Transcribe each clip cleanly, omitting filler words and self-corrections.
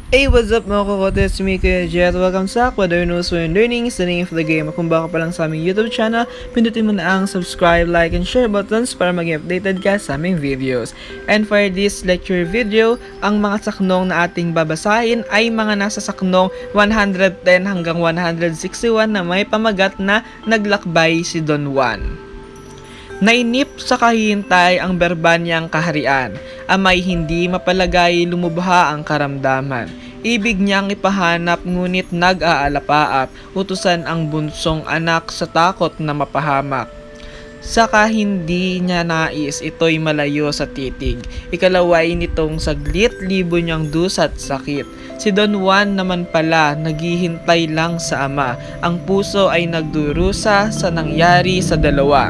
Hey, what's up mga Kokote? It's me, Kuya Jet. Welcome sa Whether Knows When Learning is the name of the game. Kung baka pa lang sa aming YouTube channel, pindutin mo na ang subscribe, like, and share buttons para maging updated ka sa aming videos. And for this lecture video, ang mga saknong na ating babasahin ay mga nasa saknong 110 hanggang 161 na may pamagat na Naglakbay si Don Juan. Nainip sa kahihintay ang berba niyang kaharian, amay hindi mapalagay lumubha ang karamdaman. Ibig niyang ipahanap ngunit nag-aalapaap, utusan ang bunsong anak sa takot na mapahamak. Saka hindi niya nais ito'y malayo sa titig, ikalaway nitong saglit libo niyang dusat sakit. Si Don Juan naman pala naghihintay lang sa ama, ang puso ay nagdurusa sa nangyari sa dalawa.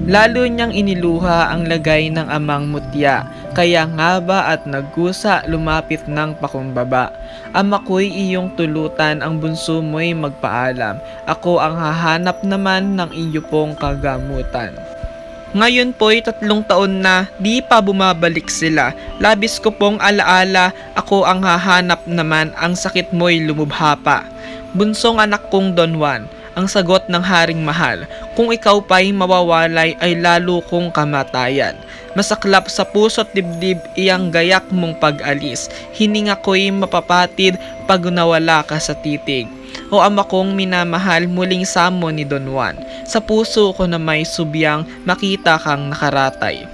Lalo niyang iniluha ang lagay ng amang mutya, kaya nga ba at nagkusa lumapit ng pakumbaba. Ama ko'y iyong tulutan, ang bunso mo'y magpaalam, ako ang hahanap naman ng iyo pong kagamutan. Ngayon po'y 3 taon na di pa bumabalik sila, labis ko pong alaala, ako ang hahanap naman, ang sakit mo'y lumubha pa. Bunsong anak kong Don Juan, ang sagot ng haring mahal, kung ikaw pa'y mawawalay ay lalo kong kamatayan. Masaklap sa puso't dibdib iyang gayak mong pag-alis, hininga ko'y mapapatid pag nawala ka sa titig. O ama kong minamahal, muling samo ni Don Juan, sa puso ko na may subyang makita kang nakaratay.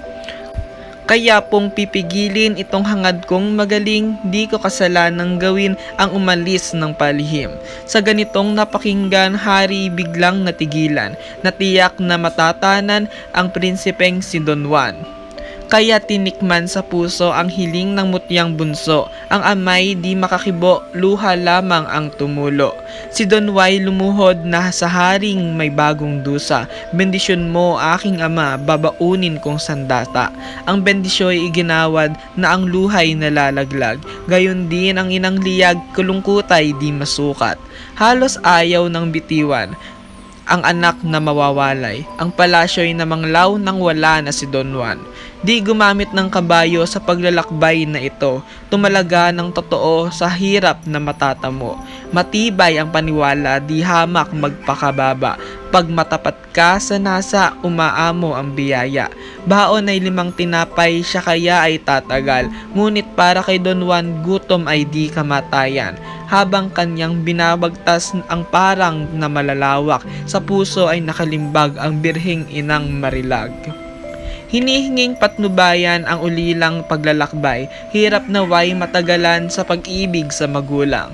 Kaya pong pipigilin itong hangad kong magaling, di ko kasalanang gawin ang umalis ng palihim. Sa ganitong napakinggan, hari biglang natigilan, natiyak na matatanan ang prinsipeng si Don Juan. Kaya tinikman sa puso ang hiling ng mutyang bunso, ang amay di makakibo, luha lamang ang tumulo. Si Don Juan lumuhod na sa haring may bagong dusa, bendisyon mo aking ama, babaunin kong sandata. Ang bendisyo'y iginawad na ang luhay nalalaglag, gayon din ang inang liyag, kulungkutay di masukat. Halos ayaw ng bitiwan ang anak na mawawalay, ang palasyo'y namanglaw nang wala na si Don Juan. Di gumamit ng kabayo sa paglalakbay na ito, tumalaga ng totoo sa hirap na matatamo. Matibay ang paniwala, di hamak magpakababa. Pag matapat ka sa nasa, umaamo ang biyaya. Baon ay 5 tinapay, siya kaya ay tatagal. Ngunit para kay Don Juan, gutom ay di kamatayan. Habang kanyang binabagtas ang parang na malalawak, sa puso ay nakalimbag ang birheng inang marilag. Hinihinging patnubayan ang ulilang paglalakbay, hirap naway matagalan sa pag-ibig sa magulang.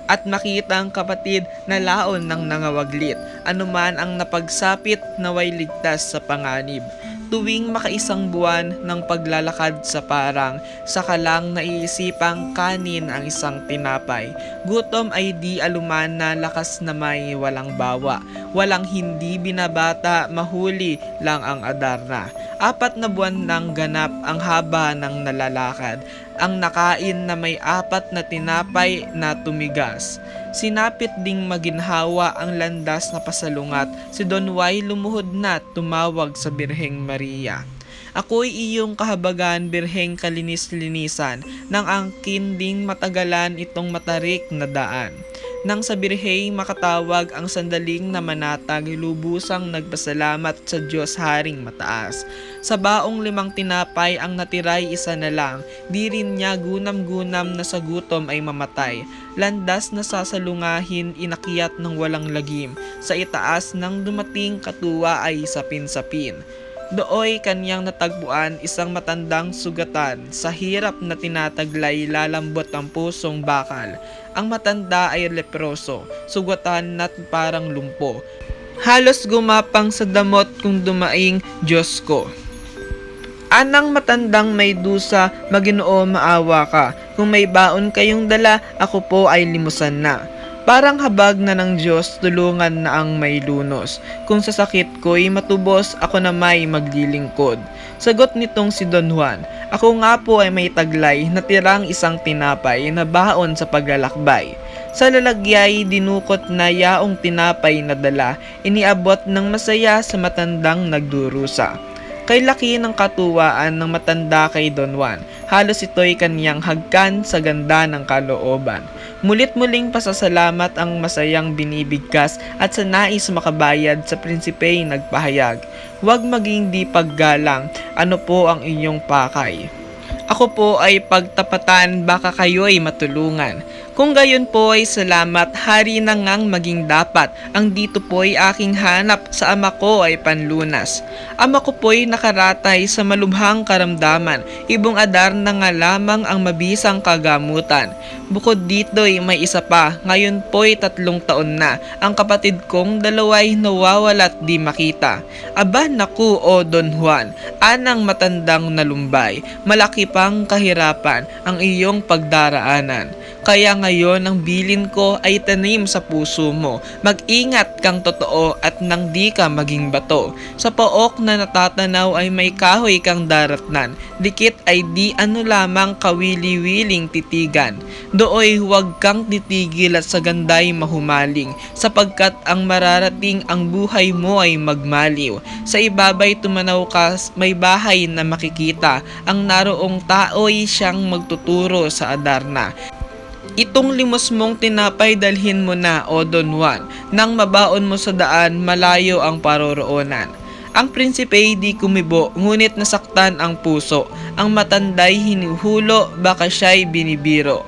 At makita ang kapatid na laon ng nangawaglit, anuman ang napagsapit naway ligtas sa panganib. Tuwing makaisang buwan ng paglalakad sa parang, saka lang naiisipang kanin ang isang tinapay. Gutom ay di aluman na lakas na may walang bawa. Walang hindi binabata, mahuli lang ang Adarna. 4 na buwan nang ganap ang haba ng nalalakad. Ang nakain na may 4 na tinapay na tumigas. Sinapit ding maginhawa ang landas na pasalungat. Si Don Juan lumuhod na, tumawag sa Birheng Maria. Ako'y iyong kahabagan, Birheng kalinis-linisan, nang angkin ding matagalan itong matarik na daan. Nang sa birheng makatawag ang sandaling na manatag, lubusang nagpasalamat sa Diyos Haring mataas. Sa baong 5 tinapay ang natiray 1 na lang, di rin niya gunam-gunam na sa gutom ay mamatay. Landas na sasalungahin, inakyat ng walang lagim, sa itaas nang dumating katuwa ay sapin-sapin. Dooy kanyang natagpuan isang matandang sugatan, sa hirap na tinataglay lalambot ang pusong bakal. Ang matanda ay leproso, sugatan na't parang lumpo. Halos gumapang sa damot kung dumaing Diyos ko. Anang matandang may dusa, Maginoo maawa ka, kung may baon kayong dala, ako po ay limusan na. Parang habag na ng Diyos, tulungan na ang may lunos. Kung sa sakit ko'y matubos, ako na may maglilingkod. Sagot nitong si Don Juan, ako nga po ay may taglay, natirang 1 tinapay na baon sa paglalakbay. Sa lalagyay, dinukot na yaong tinapay na dala, iniabot ng masaya sa matandang nagdurusa. Kay laki ng katuwaan ng matanda kay Don Juan, halos ito'y kaniyang hagkan sa ganda ng kalooban. Mulit-muling pasasalamat ang masayang binibigkas at sa nais makabayad sa prinsipeng nagpahayag. Huwag maging di paggalang, ano po ang inyong pakay? Ako po ay pagtapatan, baka kayo'y matulungan. Kung gayon po ay salamat, hari na ngang maging dapat. Ang dito po ay aking hanap, sa ama ko ay panlunas. Ama ko po ay nakaratay sa malubhang karamdaman. Ibong Adarna nga lamang ang mabisang kagamutan. Bukod dito ay may isa pa, ngayon po ay 3 taon na. Ang kapatid kong dalaway nawawala't di makita. Aba naku o Don Juan, anang matandang nalumbay. Malaki pang kahirapan ang iyong pagdaraanan. Kaya ngayon ang bilin ko ay tanim sa puso mo. Mag-ingat kang totoo at nang di ka maging bato. Sa pook na natatanaw ay may kahoy kang daratnan. Dikit ay di ano lamang kawili-wiling titigan. Dooy huwag kang titigil at sa ganday mahumaling. Sapagkat ang mararating ang buhay mo ay magmaliw. Sa ibabay tumanaw ka, may bahay na makikita. Ang naroong tao'y siyang magtuturo sa Adarna. Itong limos mong tinapay dalhin mo na o Don Juan, nang mabaon mo sa daan malayo ang paroroonan. Ang prinsipe di kumibo, ngunit nasaktan ang puso. Ang matanday hinuhulo, baka siya'y binibiro.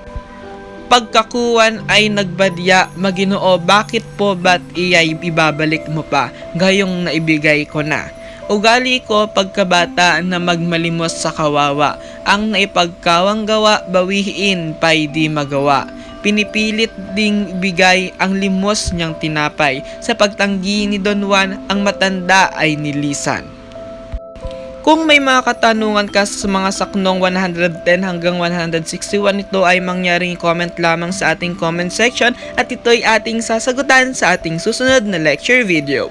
Pagkakuwan ay nagbadya, Maginoo, bakit po ba't iya'y ibabalik mo pa, gayong naibigay ko na? Ugali ko pagkabata na magmalimos sa kawawa, ang naipagkawang gawa bawiin pa'y di magawa. Pinipilit ding bigay ang limos niyang tinapay, sa pagtanggi ni Don Juan ang matanda ay nilisan. Kung may mga katanungan ka sa mga saknong 110 hanggang 161, ito ay mangyaring comment lamang sa ating comment section at ito'y ating sasagutan sa ating susunod na lecture video.